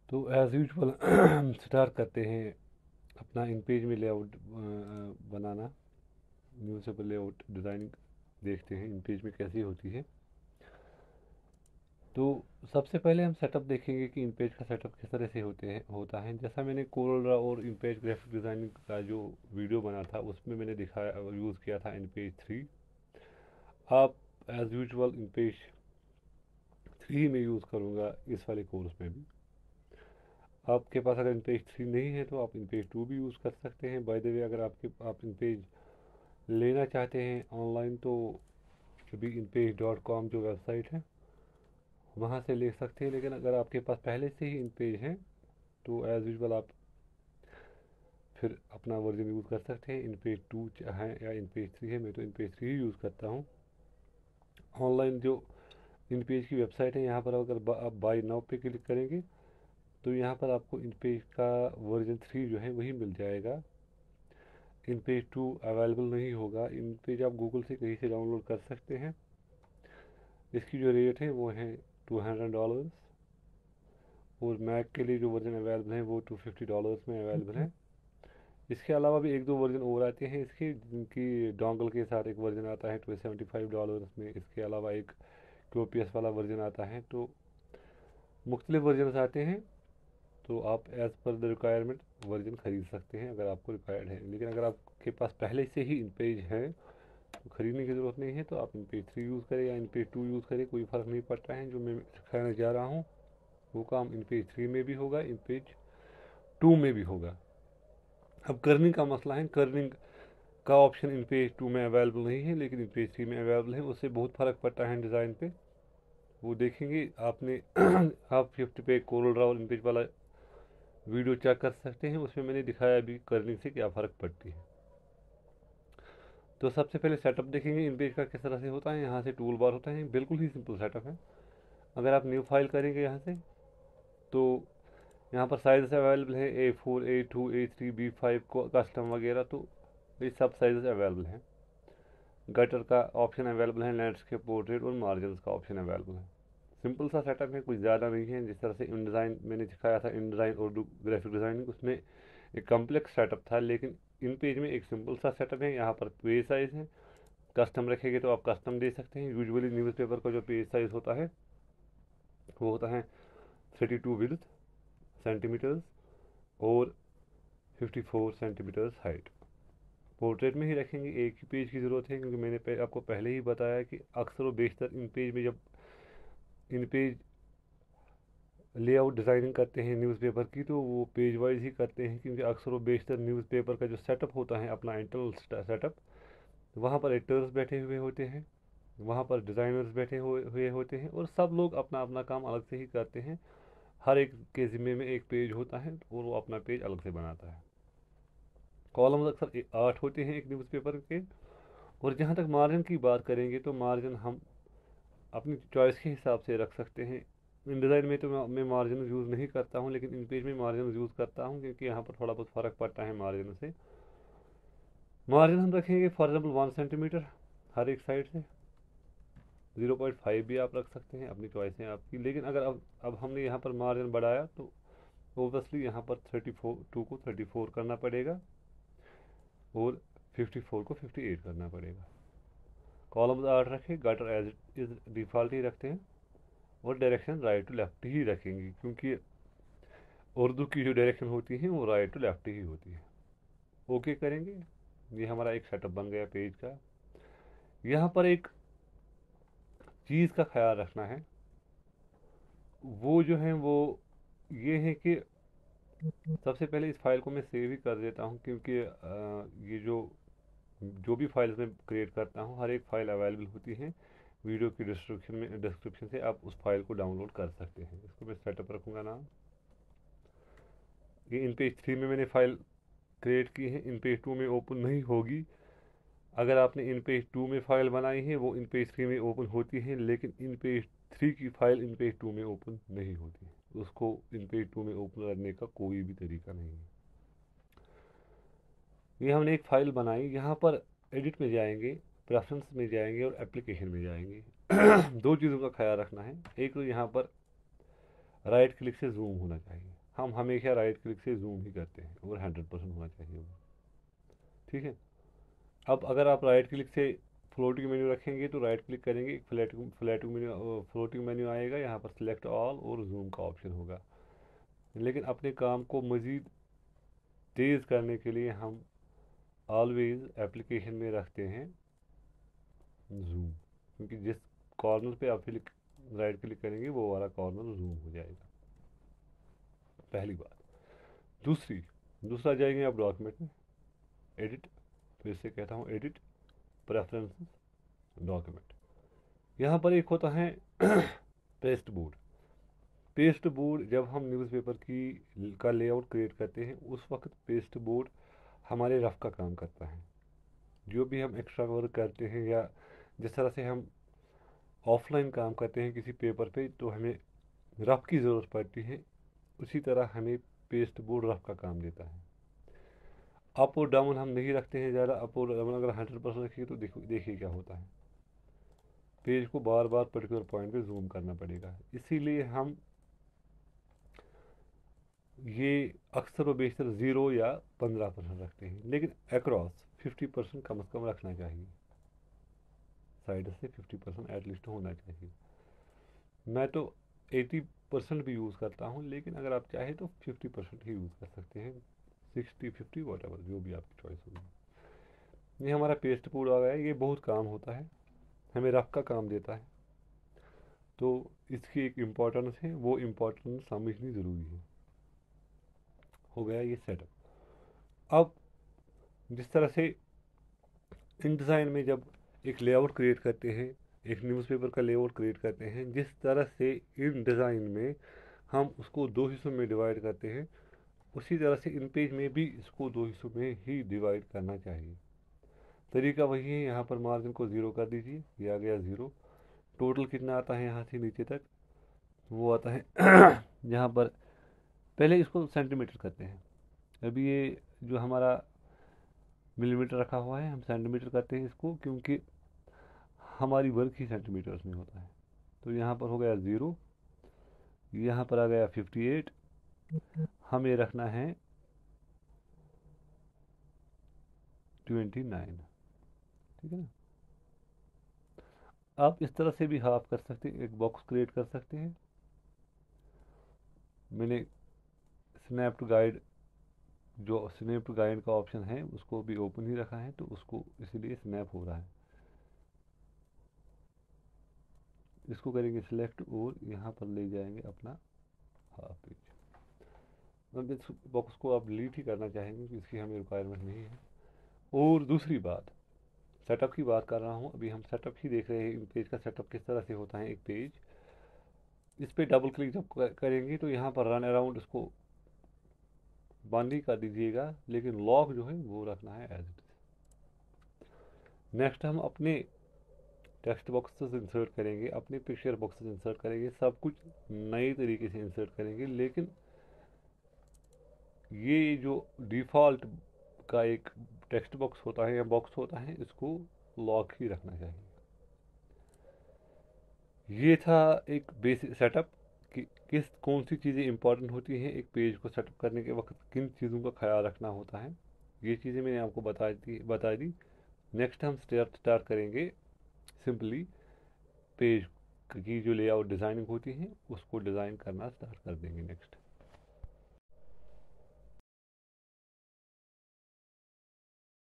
तो as usual start करते हैं अपना इन पेज में लेआउट बनाना। न्यूज़पेपर लेआउट डिज़ाइनिंग देखते हैं इन पेज में कैसी होती है। तो सबसे पहले हम सेटअप देखेंगे कि इन पेज का सेटअप किस तरह से होता है। जैसा मैंने कोरल ड्रॉ और इन पेज ग्राफिक डिज़ाइनिंग का जो वीडियो बना था उसमें मैंने दिखाया यूज़ किया था इन पेज 3। आप एज़ यूजुअल इन पेज 3 में यूज़ करूँगा इस वाले कोर्स में भी। आपके पास अगर इन पेज 3 नहीं है तो आप इन पेज 2 भी यूज़ कर सकते हैं। बाय द वे, अगर आप इन पेज लेना चाहते हैं ऑनलाइन तो अभी इन पेज .com जो वेबसाइट है वहाँ से ले सकते हैं। लेकिन अगर आपके पास पहले से ही इन पेज हैं तो एज़ यूजुअल आप फिर अपना वर्जन यूज़ कर सकते हैं। इन पेज 2 है या इन पेज 3 है, मैं तो इन पेज 3 ही यूज़ करता हूँ। ऑनलाइन जो इन पेज की वेबसाइट है यहाँ पर अगर आप बाय नाउ पे क्लिक करेंगे तो यहाँ पर आपको इन पेज का वर्जन 3 जो है वही मिल जाएगा। इन पेज 2 अवेलेबल नहीं होगा। इन पेज आप गूगल से कहीं से डाउनलोड कर सकते हैं। इसकी जो रेट है वो है $200 और मैक के लिए जो वर्जन अवेलेबल है वो $250 में अवेलेबल है। इसके अलावा भी एक दो वर्जन और आते हैं इसके, जिनकी डोंगल के साथ एक वर्जन आता है $275 में। इसके अलावा एक QPS वाला वर्जन आता है। तो मुख्तलिफ वर्जन आते हैं, तो आप as per the requirement version ख़रीद सकते हैं अगर आपको रिक्वायर्ड है। लेकिन अगर आपके पास पहले से ही इन पेज है तो ख़रीदने की ज़रूरत नहीं है। तो आप इन पेज 3 यूज़ करें या इन पेज 2 यूज़ करें, कोई फ़र्क नहीं पड़ता है। जो मैं सिखाने जा रहा हूँ वो काम इन पेज 3 में भी होगा, इन पेज 2 में भी होगा। अब कर्निंग का मसला है। कर्निंग का ऑप्शन इन पेज 2 में अवेलेबल नहीं है लेकिन इन पेज 3 में अवेलेबल है। उससे बहुत फ़र्क पड़ता है डिज़ाइन पे, वो देखेंगे आपने। आप 50 पे कोरल ड्रॉ इन पेज वाला वीडियो चेक कर सकते हैं, उसमें मैंने दिखाया अभी कर्निंग से क्या फ़र्क पड़ती है। तो सबसे पहले सेटअप देखेंगे इन पेज का किस तरह से होता है। यहाँ से टूल बार होता है, बिल्कुल ही सिंपल सेटअप है। अगर आप न्यू फाइल करेंगे यहाँ से तो यहाँ पर साइज़ अवेलेबल है A4, A2, A3, B5 को कस्टम वगैरह, तो ये सब साइज़ अवेलेबल हैं। गटर का ऑप्शन अवेलेबल है, लैंडस्केप, पोर्ट्रेट और मार्जिन का ऑप्शन अवेलेबल है। सिंपल सा सेटअप है, कुछ ज़्यादा नहीं है। जिस तरह से इन डिज़ाइन मैंने सिखाया था, इन डिज़ाइन और ग्राफिक डिज़ाइनिंग, उसमें एक कम्प्लेक्स सेटअप था। लेकिन इन पेज में एक सिंपल सा सेटअप है। यहाँ पर पेज साइज़ है, कस्टम रखेंगे तो आप कस्टम दे सकते हैं। यूजुअली न्यूज़पेपर का जो पेज साइज़ होता है वो होता है 32 विड्थ सेंटीमीटर्स और 54 सेंटीमीटर्स हाइट। पोर्ट्रेट में ही रखेंगे, एक ही पेज की ज़रूरत है, क्योंकि मैंने आपको पहले ही बताया कि अक्सर व बेशतर इन पेज में जब इन पेज लेआउट डिज़ाइनिंग करते हैं न्यूज़पेपर की तो वो पेज वाइज ही करते हैं, क्योंकि अक्सर व बेशतर न्यूज़पेपर का जो सेटअप होता है अपना इंटरनल सेटअप, वहाँ पर एडिटर्स बैठे हुए होते हैं, वहाँ पर डिज़ाइनर्स बैठे हुए होते हैं और सब लोग अपना अपना काम अलग से ही करते हैं। हर एक के ज़िम्मे में एक पेज होता है और वो अपना पेज अलग से बनाता है। कॉलम्स अक्सर 8 होते हैं एक न्यूज़पेपर के। और जहाँ तक मार्जिन की बात करेंगे तो मार्जिन हम अपनी चॉइस के हिसाब से रख सकते हैं। इन डिज़ाइन में तो मैं मार्जिन यूज़ नहीं करता हूँ, लेकिन इन पेज में मार्जिन यूज़ करता हूँ क्योंकि यहाँ पर थोड़ा बहुत फ़र्क पड़ता है मार्जिन से। मार्जिन हम रखेंगे फॉर एग्जाम्पल 1 सेंटीमीटर हर एक साइड से। 0.5 भी आप रख सकते हैं, अपनी चॉइस है आपकी। लेकिन अगर अब हमने यहाँ पर मार्जिन बढ़ाया तो ओबियसली यहाँ पर 32 को 34 करना पड़ेगा और 54 को 58 करना पड़ेगा। कॉलम्स 8 रखें, गटर एज इज डिफ़ॉल्ट ही रखते हैं और डायरेक्शन राइट टू लेफ्ट ही रखेंगे, क्योंकि उर्दू की जो डायरेक्शन होती है वो राइट टू लेफ्ट ही होती है। ओके करेंगे। ये हमारा एक सेटअप बन गया पेज का। यहाँ पर एक चीज़ का ख्याल रखना है, वो जो है वो ये है कि सबसे पहले इस फाइल को मैं सेव ही कर देता हूँ, क्योंकि ये जो जो भी फाइल्स मैं क्रिएट करता हूँ हर एक फ़ाइल अवेलेबल होती है वीडियो की डिस्क्रिप्शन से आप उस फाइल को डाउनलोड कर सकते हैं। इसको मैं सेटअप रखूँगा नाम। ये इन पेज 3 में मैंने फ़ाइल क्रिएट की है, इन पेज 2 में ओपन नहीं होगी। अगर आपने इन पेज 2 में फ़ाइल बनाई है वो इन पेज 3 में ओपन होती है, लेकिन इन पेज 3 की फ़ाइल इन पेज 2 में ओपन नहीं होती। उसको इन पेज 2 में ओपन करने का कोई भी तरीका नहीं है। ये हमने एक फ़ाइल बनाई, यहाँ पर एडिट में जाएंगे, प्रेफरेंस में जाएंगे और एप्लीकेशन में जाएंगे। दो चीज़ों का ख्याल रखना है। एक तो यहाँ पर राइट क्लिक से जूम होना चाहिए। हम हमेशा राइट क्लिक से जूम ही करते हैं और 100% होना चाहिए वो। ठीक है। अब अगर आप राइट क्लिक से फ्लोटिंग मेन्यू रखेंगे तो राइट क्लिक करेंगे, एक फ्लोटिंग मेन्यू आएगा, यहाँ पर सिलेक्ट ऑल और जूम का ऑप्शन होगा। लेकिन अपने काम को मज़ीद तेज़ करने के लिए हम ऑलवेज एप्लीकेशन में रखते हैं जूम, क्योंकि जिस कॉर्नर पे आप राइट क्लिक करेंगे वो वाला कॉर्नर जूम हो जाएगा। पहली बात। दूसरा जाएंगे आप डॉक्यूमेंट में, एडिट, फिर से कहता हूँ एडिट, प्रेफरेंसेस, डॉक्यूमेंट। यहाँ पर एक होता है पेस्ट बोर्ड। पेस्ट बोर्ड जब हम न्यूज़पेपर की का लेआउट क्रिएट करते हैं उस वक्त पेस्ट बोर्ड हमारे रफ का काम करता है। जो भी हम एक्स्ट्रा वर्क करते हैं या जिस तरह से हम ऑफलाइन काम करते हैं किसी पेपर पे तो हमें रफ की ज़रूरत पड़ती है, उसी तरह हमें पेस्ट बोर्ड रफ का काम देता है। अप और डाउन हम नहीं रखते हैं ज़्यादा। अप और डाउन अगर 100% रखिए तो देखिए क्या होता है, पेज को बार बार पर्टिकुलर पॉइंट पे जूम करना पड़ेगा। इसीलिए हम ये अक्सर व बेशतर 0 या 15% रखते हैं, लेकिन अक्रॉस 50% कम से कम रखना चाहिए। साइड से 50% एटलीस्ट होना चाहिए। मैं तो 80% भी यूज़ करता हूँ, लेकिन अगर आप चाहें तो 50% ही यूज़ कर सकते हैं, 60-50 वॉट एवर जो भी आपकी चॉइस होगी। ये हमारा पेस्ट बोर्ड आ गया, ये बहुत काम होता है, हमें रफ का काम देता है, तो इसकी एक इम्पोर्टेंस है, वो इम्पोर्टेंस समझनी ज़रूरी है। हो गया ये सेटअप। अब जिस तरह से इन डिज़ाइन में जब एक लेआउट क्रिएट करते हैं, एक न्यूज़पेपर का लेआउट क्रिएट करते हैं, जिस तरह से इन डिज़ाइन में हम उसको दो हिस्सों में डिवाइड करते हैं, उसी तरह से इन पेज में भी इसको दो हिस्सों में ही डिवाइड करना चाहिए। तरीका वही है, यहाँ पर मार्जिन को 0 कर दीजिए, ये आ गया 0। टोटल कितना आता है यहाँ से नीचे तक, वो आता है यहाँ पर पहले इसको सेंटीमीटर करते हैं। अभी ये जो हमारा मिलीमीटर रखा हुआ है हम सेंटीमीटर करते हैं इसको, क्योंकि हमारी वर्क ही सेंटीमीटर्स में होता है। तो यहाँ पर हो गया 0, यहाँ पर आ गया 58, हमें रखना है 29। ठीक है ना। आप इस तरह से भी हाफ कर सकते हैं, एक बॉक्स क्रिएट कर सकते हैं। मैंने स्नैप टू गाइड, जो स्नैप टू गाइड का ऑप्शन है उसको भी ओपन ही रखा है, तो उसको इसलिए स्नैप हो रहा है। इसको करेंगे सिलेक्ट और यहाँ पर ले जाएंगे अपना हाफ पेज। अब इस बॉक्स को आप डिलीट ही करना चाहेंगे क्योंकि इसकी हमें रिक्वायरमेंट नहीं है। और दूसरी बात, सेटअप की बात कर रहा हूँ, अभी हम सेटअप ही देख रहे हैं, इन पेज का सेटअप किस तरह से होता है। एक पेज, इस पर डबल क्लिक जब करेंगे तो यहाँ पर रन अराउंड इसको बंद ही कर दीजिएगा, लेकिन लॉक जो है वो रखना है एज इट इज। नेक्स्ट हम अपने टेक्स्ट बॉक्सेस इंसर्ट करेंगे, अपने पिक्चर बॉक्सेस इंसर्ट करेंगे, सब कुछ नए तरीके से इंसर्ट करेंगे, लेकिन ये जो डिफ़ॉल्ट का एक टेक्स्ट बॉक्स होता है या बॉक्स होता है इसको लॉक ही रखना चाहिए। ये था एक बेसिक सेटअप कि कौन सी चीज़ें इंपॉर्टेंट होती हैं एक पेज को सेटअप करने के वक्त, किन चीज़ों का ख्याल रखना होता है। ये चीज़ें मैंने आपको बता दी। नेक्स्ट हम स्टार्ट करेंगे सिंपली पेज की जो लेआउट डिज़ाइनिंग होती है उसको डिज़ाइन करना स्टार्ट कर देंगे नेक्स्ट।